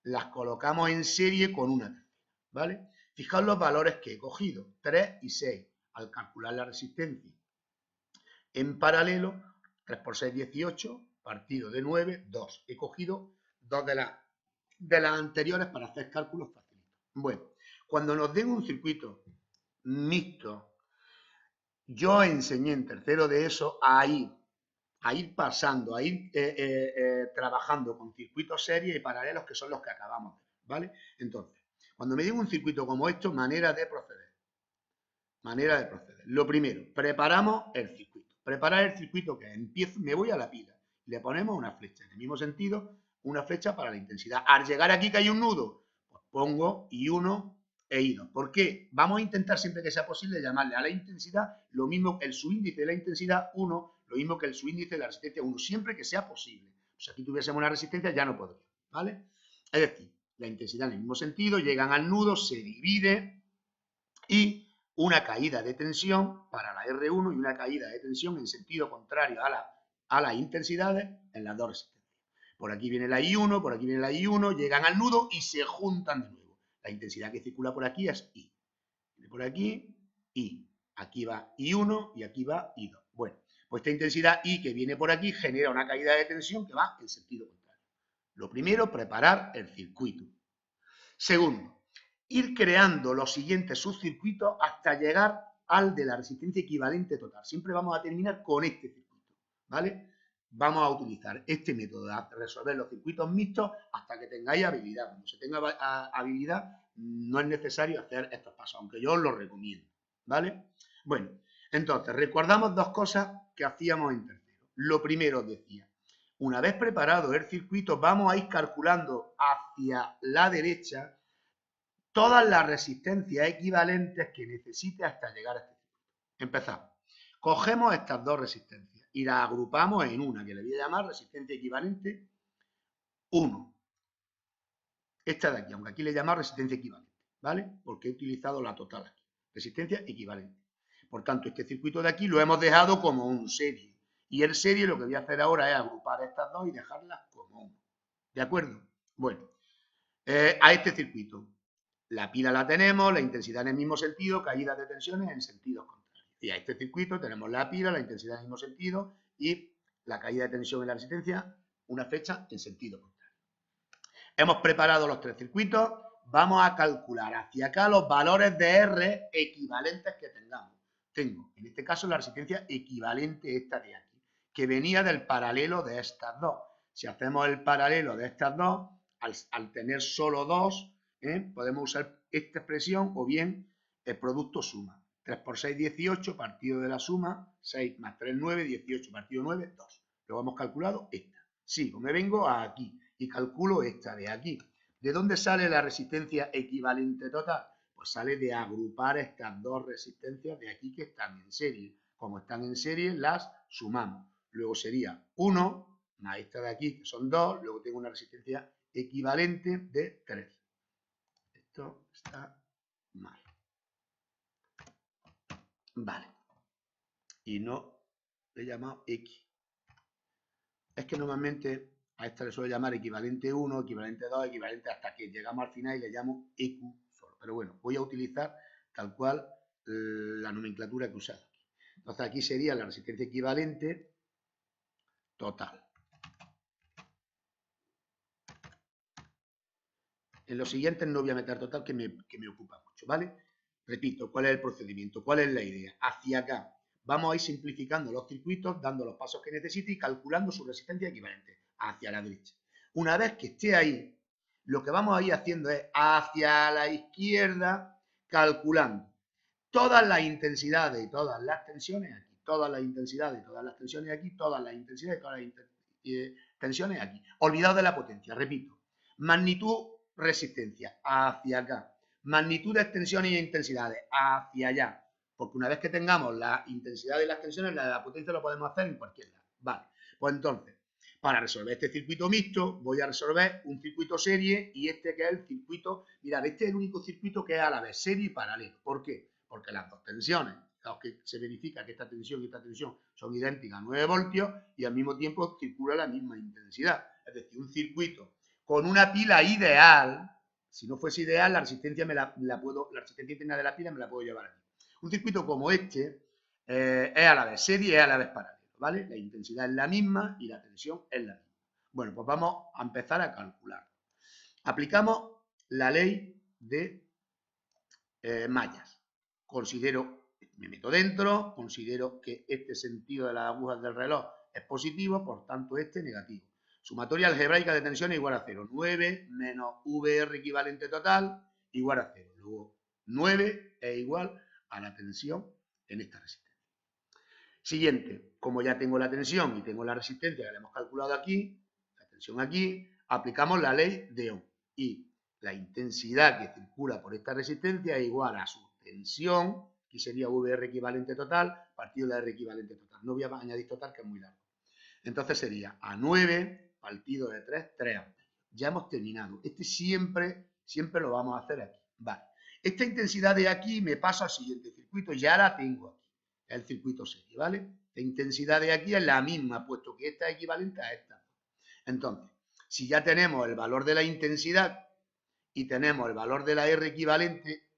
las colocamos en serie con una tercera, ¿vale? Fijaos los valores que he cogido, 3 y 6. Al calcular la resistencia en paralelo, 3 por 6, 18, partido de 9, 2. He cogido dos de las anteriores para hacer cálculos facilitos. Bueno, cuando nos den un circuito mixto, yo enseñé en tercero de eso a ir pasando, a ir trabajando con circuitos series y paralelos que son los que acabamos de ver, ¿vale? Entonces, cuando me den un circuito como esto, manera de proceder. Lo primero, preparamos el circuito. Preparar el circuito que me voy a la pila. Le ponemos una flecha. En el mismo sentido, una flecha para la intensidad. Al llegar aquí que hay un nudo, pues pongo I1 e I2. ¿Por qué? Vamos a intentar siempre que sea posible llamarle a la intensidad lo mismo que el subíndice de la intensidad 1, lo mismo que el subíndice de la resistencia 1, siempre que sea posible. Si aquí tuviésemos una resistencia ya no podría, ¿vale? Es decir, la intensidad en el mismo sentido, llegan al nudo, se divide y una caída de tensión para la R1 y una caída de tensión en sentido contrario a las intensidades en las dos resistencias. Por aquí viene la I1, por aquí viene la I1, llegan al nudo y se juntan de nuevo. La intensidad que circula por aquí es I. Viene por aquí, I. Aquí va I1 y aquí va I2. Bueno, pues esta intensidad I que viene por aquí genera una caída de tensión que va en sentido contrario. Lo primero, preparar el circuito. Segundo, ir creando los siguientes subcircuitos hasta llegar al de la resistencia equivalente total. Siempre vamos a terminar con este circuito, ¿vale? Vamos a utilizar este método de resolver los circuitos mixtos hasta que tengáis habilidad. Cuando se tenga habilidad, no es necesario hacer estos pasos, aunque yo os los recomiendo, ¿vale? Bueno, entonces, recordamos dos cosas que hacíamos en tercero. Lo primero, decía, una vez preparado el circuito, vamos a ir calculando hacia la derecha todas las resistencias equivalentes que necesite hasta llegar a este circuito. Empezamos. Cogemos estas dos resistencias y las agrupamos en una, que le voy a llamar resistencia equivalente 1. Esta de aquí, aunque aquí le llamamos resistencia equivalente, ¿vale? Porque he utilizado la total aquí. Resistencia equivalente. Por tanto, este circuito de aquí lo hemos dejado como un serie. Y el serie lo que voy a hacer ahora es agrupar estas dos y dejarlas como uno. ¿De acuerdo? Bueno, a este circuito. La pila la tenemos, la intensidad en el mismo sentido, caídas de tensiones en sentidos contrarios. Y a este circuito tenemos la pila, la intensidad en el mismo sentido y la caída de tensión en la resistencia, una flecha en sentido contrario. Hemos preparado los tres circuitos, vamos a calcular hacia acá los valores de R equivalentes que tengamos. tengo, en este caso, la resistencia equivalente esta de aquí, que venía del paralelo de estas dos. Si hacemos el paralelo de estas dos, al tener solo dos, podemos usar esta expresión o bien el producto suma. 3 por 6, 18, partido de la suma, 6 más 3, 9, 18, partido 9, 2. Luego hemos calculado esta. Sigo, me vengo aquí y calculo esta de aquí. ¿De dónde sale la resistencia equivalente total? Pues sale de agrupar estas dos resistencias de aquí que están en serie. Como están en serie, las sumamos. Luego sería 1 más esta de aquí, que son 2. Luego tengo una resistencia equivalente de 3. Esto está mal. Vale. Y no le he llamado X. Es que normalmente a esta le suelo llamar equivalente 1, equivalente 2, equivalente hasta que llegamos al final y le llamo EQ solo. Pero bueno, voy a utilizar tal cual la nomenclatura que he usado aquí. Entonces aquí sería la resistencia equivalente total. En los siguientes no voy a meter total que me ocupa mucho, ¿vale? Repito, ¿cuál es el procedimiento? ¿Cuál es la idea? Hacia acá. Vamos a ir simplificando los circuitos, dando los pasos que necesite y calculando su resistencia equivalente hacia la derecha. Una vez que esté ahí, lo que vamos a ir haciendo es hacia la izquierda, calculando todas las intensidades y todas las tensiones aquí, todas las intensidades y todas las tensiones aquí, todas las intensidades y todas las tensiones aquí. Olvidado de la potencia, repito. Magnitud, resistencia, hacia acá. Magnitud de tensiones e intensidades, hacia allá. Porque una vez que tengamos la intensidad de las tensiones, la potencia lo podemos hacer en cualquier lado. Vale, pues entonces, para resolver este circuito mixto, voy a resolver un circuito serie y este que es el circuito, mirad, este es el único circuito que es a la vez serie y paralelo. ¿Por qué? Porque las dos tensiones, que se verifica que esta tensión y esta tensión son idénticas a 9 voltios y al mismo tiempo circula la misma intensidad. Es decir, un circuito con una pila ideal, si no fuese ideal, la resistencia la resistencia interna de la pila me la puedo llevar aquí. Un circuito como este es a la vez serie y es a la vez paralelo, ¿vale? La intensidad es la misma y la tensión es la misma. Bueno, pues vamos a empezar a calcular. Aplicamos la ley de mallas. Me meto dentro, considero que este sentido de las agujas del reloj es positivo, por tanto este negativo. Sumatoria algebraica de tensión igual a 0. 9 menos VR equivalente total igual a 0. Luego 9 es igual a la tensión en esta resistencia. Siguiente, como ya tengo la tensión y tengo la resistencia que la hemos calculado aquí, la tensión aquí, aplicamos la ley de Ohm. Y la intensidad que circula por esta resistencia es igual a su tensión, que sería VR equivalente total, partido de la R equivalente total. No voy a añadir total, que es muy largo. Entonces sería a 9 partido de 3, 3 amperios. Ya hemos terminado. Este siempre lo vamos a hacer aquí. Vale. Esta intensidad de aquí me paso al siguiente circuito, ya la tengo aquí. El circuito serie, ¿vale? La intensidad de aquí es la misma, puesto que esta es equivalente a esta. Entonces, si ya tenemos el valor de la intensidad y tenemos el valor de la R equivalente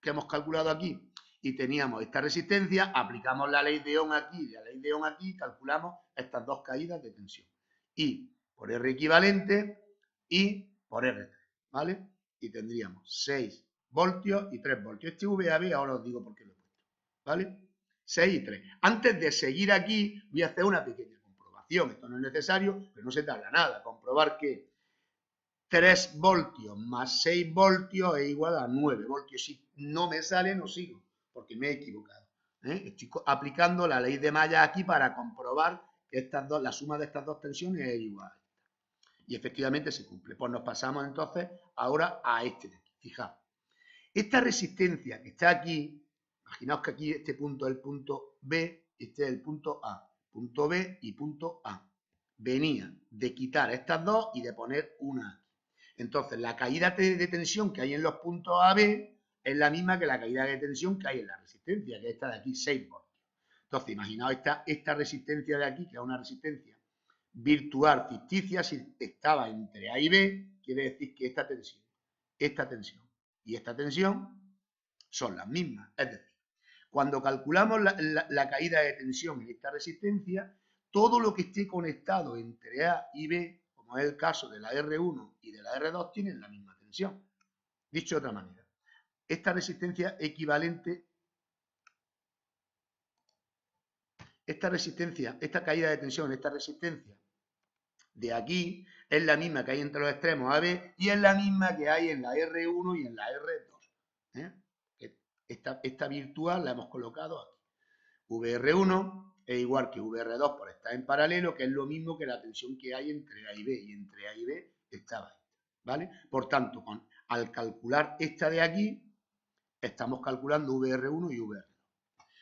que hemos calculado aquí y teníamos esta resistencia, aplicamos la ley de Ohm aquí y la ley de Ohm aquí y calculamos estas dos caídas de tensión. I por R equivalente y por R3, ¿vale? Y tendríamos 6 voltios y 3 voltios. Este VAB ahora os digo por qué lo he puesto, ¿vale? 6 y 3. Antes de seguir aquí voy a hacer una pequeña comprobación. Esto no es necesario, pero no se tarda nada. Comprobar que 3 voltios más 6 voltios es igual a 9 voltios. Si no me sale, no sigo, porque me he equivocado. Estoy aplicando la ley de malla aquí para comprobar que la suma de estas dos tensiones es igual a esta. Y efectivamente se cumple. Pues nos pasamos entonces ahora a este de aquí. Fijaos. Esta resistencia que está aquí, imaginaos que aquí este punto es el punto B, este es el punto A. Punto B y punto A. Venía de quitar estas dos y de poner una aquí. Entonces, la caída de tensión que hay en los puntos A, B es la misma que la caída de tensión que hay en la resistencia, que es esta de aquí, 6 voltios. Entonces, imaginaos esta resistencia de aquí, que es una resistencia virtual ficticia, si estaba entre A y B, quiere decir que esta tensión y esta tensión son las mismas. Es decir, cuando calculamos la caída de tensión en esta resistencia, todo lo que esté conectado entre A y B, como es el caso de la R1 y de la R2, tienen la misma tensión. Dicho de otra manera, esta resistencia equivalente esta resistencia, esta caída de tensión, esta resistencia de aquí es la misma que hay entre los extremos AB y es la misma que hay en la R1 y en la R2. Esta virtual la hemos colocado aquí. VR1 es igual que VR2 por estar en paralelo, que es lo mismo que la tensión que hay entre A y B, y entre A y B estaba esta, ¿vale? Por tanto, al calcular esta de aquí, estamos calculando VR1 y VR2.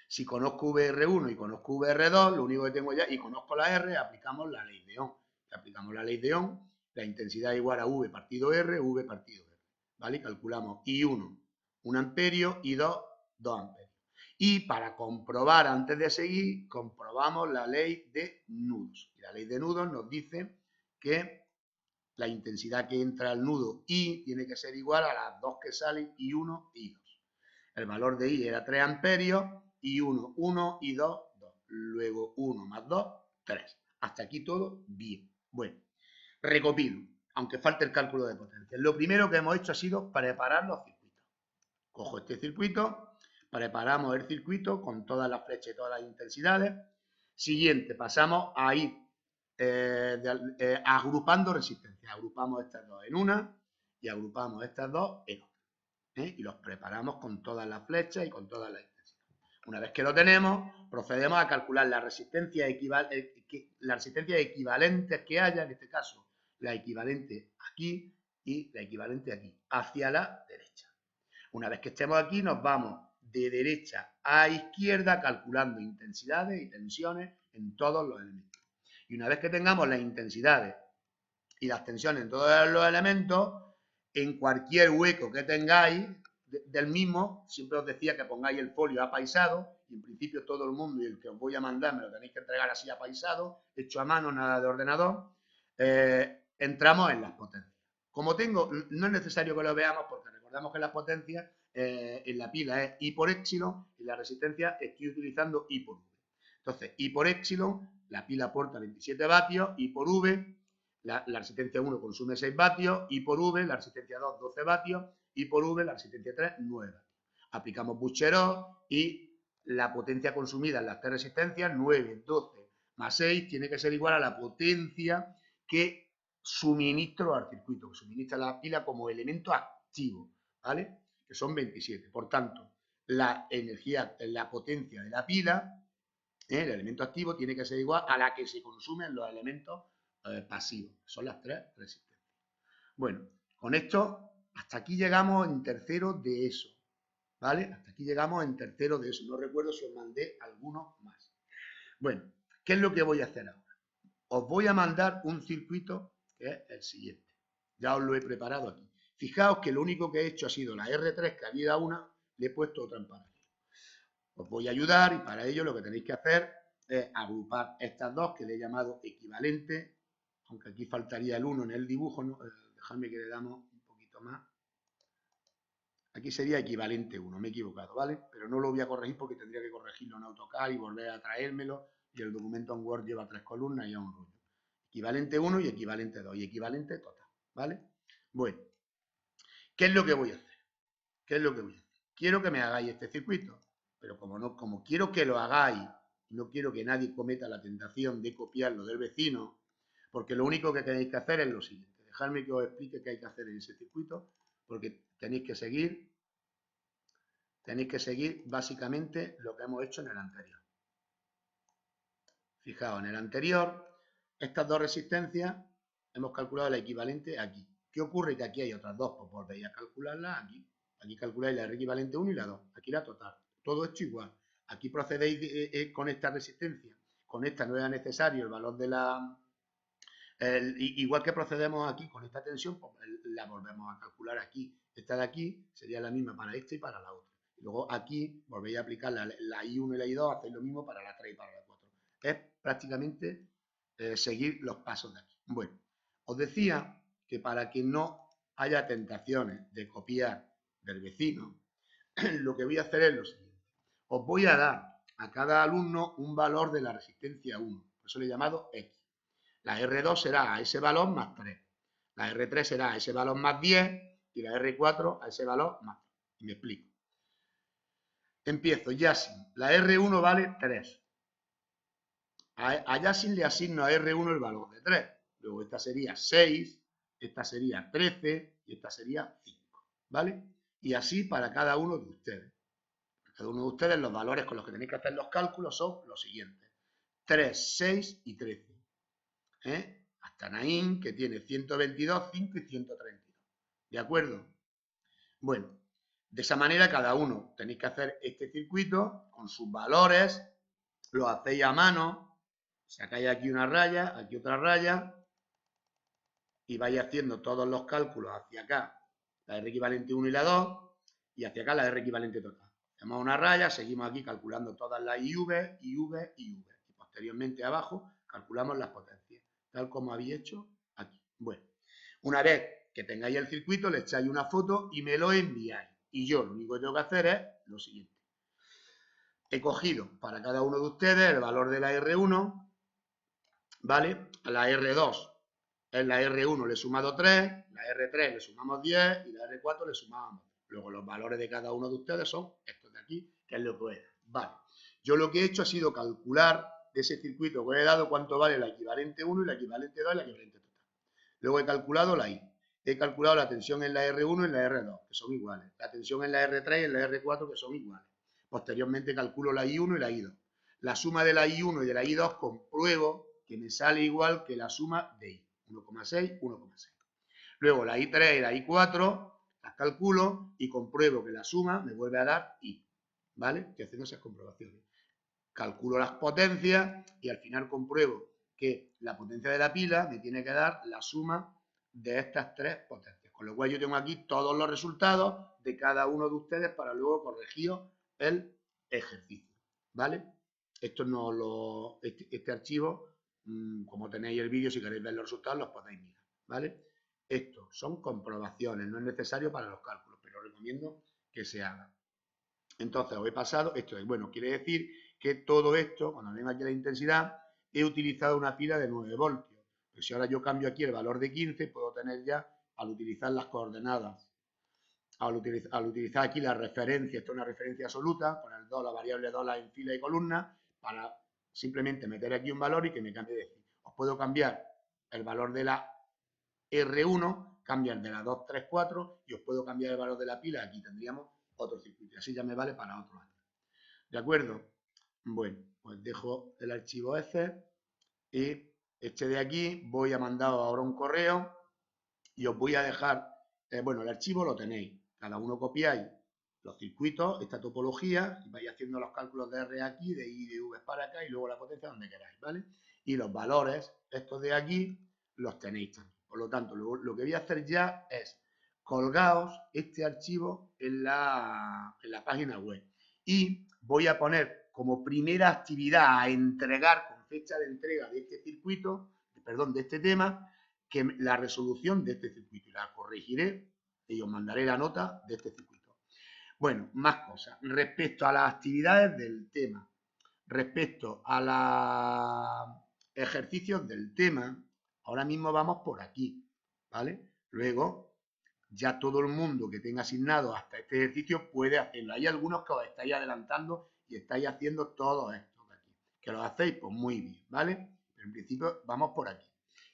Si conozco VR1 y conozco VR2, lo único que tengo ya, y conozco la R, aplicamos la ley de Ohm. Aplicamos la ley de Ohm, la intensidad es igual a V partido R, V partido R, ¿vale? Calculamos I1, 1 amperio, I2, 2 amperios. Y para comprobar, antes de seguir, comprobamos la ley de nudos. Y la ley de nudos nos dice que la intensidad que entra al nudo I tiene que ser igual a las dos que salen, I1 y I2. El valor de I era 3 amperios, I1, 1, I2, 2. Luego 1 más 2, 3. Hasta aquí todo bien. Bueno, recopilo, aunque falte el cálculo de potencia. Lo primero que hemos hecho ha sido preparar los circuitos. Cojo este circuito, preparamos el circuito con todas las flechas y todas las intensidades. Siguiente, pasamos a ir agrupando resistencias. Agrupamos estas dos en una y agrupamos estas dos en otra. Y los preparamos con todas las flechas y con todas las intensidades. Una vez que lo tenemos, procedemos a calcular la resistencia equivalentes que haya, en este caso, la equivalente aquí y la equivalente aquí, hacia la derecha. Una vez que estemos aquí, nos vamos de derecha a izquierda calculando intensidades y tensiones en todos los elementos. Y una vez que tengamos las intensidades y las tensiones en todos los elementos, en cualquier hueco que tengáis del mismo, siempre os decía que pongáis el folio apaisado, y en principio todo el mundo y el que os voy a mandar me lo tenéis que entregar así apaisado, hecho a mano, nada de ordenador. Entramos en las potencias. Como tengo, no es necesario que lo veamos porque recordamos que las potencias en la pila es I por épsilon y la resistencia estoy utilizando I por V. Entonces, I por épsilon, la pila aporta 27 vatios, I por V, la resistencia 1 consume 6 vatios, I por V, la resistencia 2, 12 vatios, I por V, la resistencia 3, 9 vatios. Aplicamos Bucherot y la potencia consumida en las tres resistencias, 9, 12 más 6, tiene que ser igual a la potencia que suministro al circuito, que suministra la pila como elemento activo, ¿vale? Que son 27. Por tanto, la energía, la potencia de la pila, el elemento activo, tiene que ser igual a la que se consumen los elementos pasivos, que son las tres resistencias. Bueno, con esto, hasta aquí llegamos en tercero de eso, ¿vale? Hasta aquí llegamos en tercero de eso. No recuerdo si os mandé algunos más. Bueno, ¿qué es lo que voy a hacer ahora? Os voy a mandar un circuito que es el siguiente. Ya os lo he preparado aquí. Fijaos que lo único que he hecho ha sido la R3, que había una, le he puesto otra en paralelo. Os voy a ayudar y para ello lo que tenéis que hacer es agrupar estas dos que le he llamado equivalente, aunque aquí faltaría el 1 en el dibujo, ¿no? Dejadme que le damos un poquito más. Aquí sería equivalente 1, me he equivocado, ¿vale? Pero no lo voy a corregir porque tendría que corregirlo en AutoCAD y volver a traérmelo y el documento en Word lleva 3 columnas y es un rollo. Equivalente 1 y equivalente 2 y equivalente total, ¿vale? Bueno, ¿qué es lo que voy a hacer? ¿Qué es lo que voy a hacer? Quiero que me hagáis este circuito, pero como quiero que lo hagáis, no quiero que nadie cometa la tentación de copiarlo del vecino, porque lo único que tenéis que hacer es lo siguiente. Dejadme que os explique qué hay que hacer en ese circuito, porque tenéis que seguir básicamente lo que hemos hecho en el anterior. Fijaos, en el anterior, estas dos resistencias hemos calculado la equivalente aquí. ¿Qué ocurre? Que aquí hay otras dos, pues volvéis a calcularlas aquí. Aquí calculáis la R equivalente 1 y la 2. Aquí la total. Todo esto igual. Aquí procedéis con esta resistencia. Con esta no era necesario el valor de la... igual que procedemos aquí con esta tensión, pues la volvemos a calcular aquí. Esta de aquí sería la misma para esta y para la otra. Y luego aquí volvéis a aplicar la I1 y la I2, hacéis lo mismo para la 3 y para la 4. Es prácticamente seguir los pasos de aquí. Bueno, os decía que para que no haya tentaciones de copiar del vecino, lo que voy a hacer es lo siguiente. Os voy a dar a cada alumno un valor de la resistencia 1, por eso le he llamado X. La R2 será a ese valor más 3. La R3 será a ese valor más 10 y la R4 a ese valor más 3. Y me explico. Empiezo ya sin. La R1 vale 3. Allá sí le asigno a R1 el valor de 3. Luego esta sería 6, esta sería 13 y esta sería 5. ¿Vale? Y así para cada uno de ustedes. Cada uno de ustedes los valores con los que tenéis que hacer los cálculos son los siguientes. 3, 6 y 13. Hasta Naín, que tiene 122, 5 y 132. ¿De acuerdo? Bueno, de esa manera cada uno tenéis que hacer este circuito con sus valores, lo hacéis a mano, sacáis aquí una raya, aquí otra raya, y vais haciendo todos los cálculos hacia acá, la R equivalente 1 y la 2, y hacia acá la R equivalente total. Hacemos una raya, seguimos aquí calculando todas las IV, IV, IV. Y posteriormente abajo calculamos las potencias, tal como habéis hecho aquí. Bueno, una vez que tengáis el circuito, le echáis una foto y me lo enviáis. Y yo lo único que tengo que hacer es lo siguiente. He cogido para cada uno de ustedes el valor de la R1, ¿vale? A la R2 en la R1 le he sumado 3, la R3 le sumamos 10 y la R4 le sumamos. Luego los valores de cada uno de ustedes son estos de aquí, que es lo que es. Vale. Yo lo que he hecho ha sido calcular de ese circuito que he dado cuánto vale la equivalente 1 y la equivalente 2 y la equivalente total. Luego he calculado la I. He calculado la tensión en la R1 y en la R2, que son iguales. La tensión en la R3 y en la R4, que son iguales. Posteriormente calculo la I1 y la I2. La suma de la I1 y de la I2 compruebo que me sale igual que la suma de I. 1,6, 1,6. Luego la I3 y la I4 las calculo y compruebo que la suma me vuelve a dar I. ¿Vale? Estoy haciendo esas comprobaciones. Calculo las potencias y al final compruebo que la potencia de la pila me tiene que dar la suma de estas tres potencias. Con lo cual yo tengo aquí todos los resultados de cada uno de ustedes para luego corregir el ejercicio. ¿Vale? Esto no lo, este archivo, como tenéis el vídeo, si queréis ver los resultados, los podéis mirar. ¿Vale? Estos son comprobaciones, no es necesario para los cálculos, pero recomiendo que se hagan. Entonces os he pasado, esto es, bueno, quiere decir que todo esto, cuando venga aquí la intensidad, he utilizado una pila de 9 voltios. Pero si ahora yo cambio aquí el valor de 15, puedo tener ya, al utilizar las coordenadas, al utilizar aquí la referencia, esto es una referencia absoluta, con el la variable dólar en fila y columna, para simplemente meter aquí un valor y que me cambie de decir. Os puedo cambiar el valor de la R1, cambiar de la 2, 3, 4 y os puedo cambiar el valor de la pila. Aquí tendríamos otro circuito. Así ya me vale para otro año. ¿De acuerdo? Bueno, pues dejo el archivo ese y este de aquí voy a mandar ahora un correo y os voy a dejar, bueno, el archivo lo tenéis. Cada uno copiáis los circuitos, esta topología, y vais haciendo los cálculos de R aquí, de I y de V para acá y luego la potencia donde queráis, ¿vale? Y los valores, estos de aquí, los tenéis también. Por lo tanto, lo que voy a hacer ya es colgaos este archivo en la página web. Y voy a poner como primera actividad a entregar con fecha de entrega de este circuito, perdón, de este tema, que la resolución de este circuito. Y la corregiré y os mandaré la nota de este circuito. Bueno, más cosas. Respecto a las actividades del tema, respecto a los ejercicios del tema, ahora mismo vamos por aquí, ¿vale? Luego, ya todo el mundo que tenga asignado hasta este ejercicio puede hacerlo. Hay algunos que os estáis adelantando y estáis haciendo todo esto de aquí. Que lo hacéis, pues muy bien, ¿vale? Pero en principio vamos por aquí.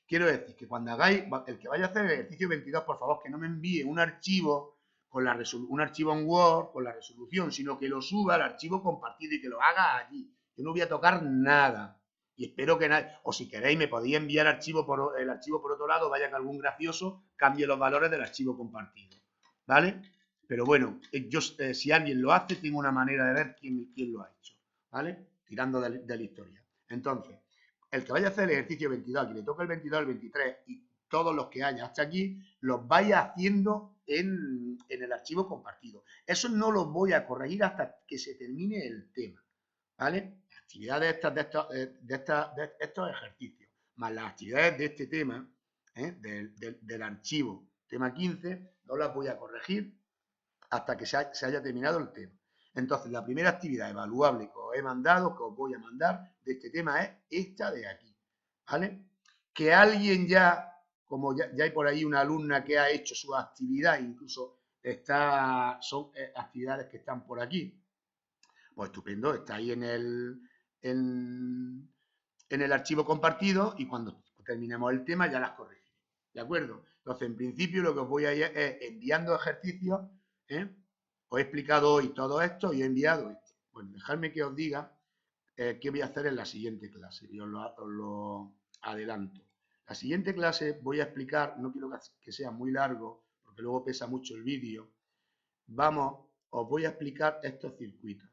Quiero decir que cuando hagáis, el que vaya a hacer el ejercicio 22, por favor, que no me envíe un archivo un archivo en Word con la resolución, sino que lo suba al archivo compartido y que lo haga allí. Yo no voy a tocar nada. Y espero que nadie, o si queréis me podéis enviar el archivo por otro lado, vaya que algún gracioso cambie los valores del archivo compartido. ¿Vale? Pero bueno, yo si alguien lo hace, tengo una manera de ver quién lo ha hecho. ¿Vale? Tirando de la historia. Entonces, el que vaya a hacer el ejercicio 22, que le toca el 22, el 23 y todos los que haya hasta aquí, los vaya haciendo en el archivo compartido. Eso no lo voy a corregir hasta que se termine el tema. ¿Vale? Las actividades de estos ejercicios, más las actividades de este tema, del archivo tema 15, no las voy a corregir hasta que se haya terminado el tema. Entonces, la primera actividad evaluable que os he mandado, que os voy a mandar de este tema es esta de aquí. ¿Vale? Que alguien ya, como ya hay por ahí una alumna que ha hecho su actividad, incluso son actividades que están por aquí. Pues estupendo, está ahí en en el archivo compartido y cuando terminemos el tema ya las corregiré. ¿De acuerdo? Entonces, en principio lo que os voy a ir es enviando ejercicios. Os he explicado hoy todo esto y he enviado esto. Bueno, dejadme que os diga qué voy a hacer en la siguiente clase. Y os lo adelanto. La siguiente clase voy a explicar, no quiero que sea muy largo, porque luego pesa mucho el vídeo. Os voy a explicar estos circuitos.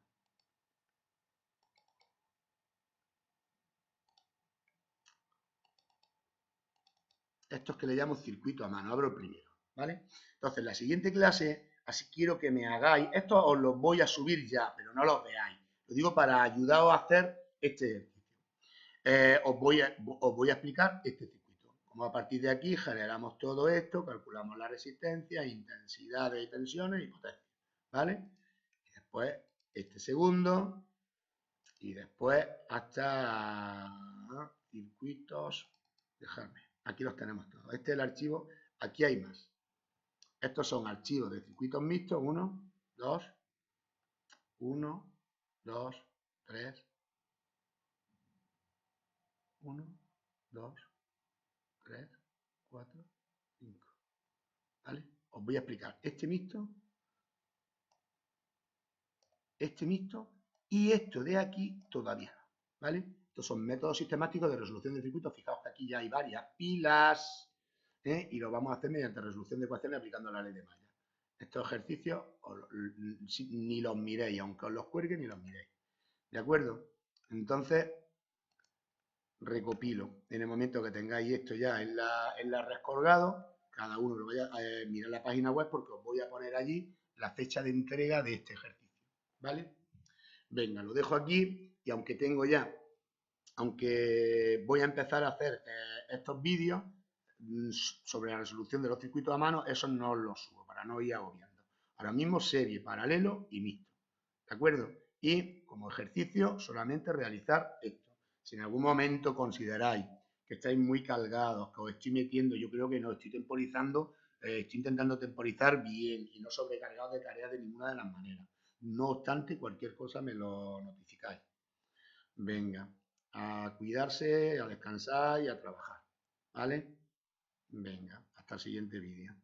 Estos que le llamo circuito a mano. Abro el primero, ¿vale? Entonces, la siguiente clase, así quiero que me hagáis, estos os los voy a subir ya, pero no los veáis. Lo digo para ayudaros a hacer este ejercicio. Os voy a explicar este circuito. Como a partir de aquí generamos todo esto, calculamos la resistencia, intensidad de tensiones y potencia, ¿vale? Y después este segundo y después hasta circuitos, dejadme, aquí los tenemos todos. Este es el archivo, aquí hay más. Estos son archivos de circuitos mixtos, 1, 2, 1, 2, 3, 1, 2, 3, 4, 5. ¿Vale? Os voy a explicar este mixto y esto de aquí todavía no. ¿Vale? Estos son métodos sistemáticos de resolución de circuitos. Fijaos que aquí ya hay varias pilas y lo vamos a hacer mediante resolución de ecuaciones aplicando la ley de Maya. Estos ejercicios ni los miréis, aunque os los cuelgue, ni los miréis. ¿De acuerdo? Entonces, recopilo. En el momento que tengáis esto ya en la red colgado, cada uno lo vaya a mirar la página web porque os voy a poner allí la fecha de entrega de este ejercicio. ¿Vale? Venga, lo dejo aquí y aunque voy a empezar a hacer estos vídeos sobre la resolución de los circuitos a mano, esos no los subo para no ir agobiando. Ahora mismo serie, paralelo y mixto. ¿De acuerdo? Y como ejercicio solamente realizar esto. Si en algún momento consideráis que estáis muy cargados, que os estoy metiendo, yo creo que no, estoy temporizando, estoy intentando temporizar bien y no sobrecargado de tareas de ninguna de las maneras. No obstante, cualquier cosa me lo notificáis. Venga, a cuidarse, a descansar y a trabajar. ¿Vale? Venga, hasta el siguiente vídeo.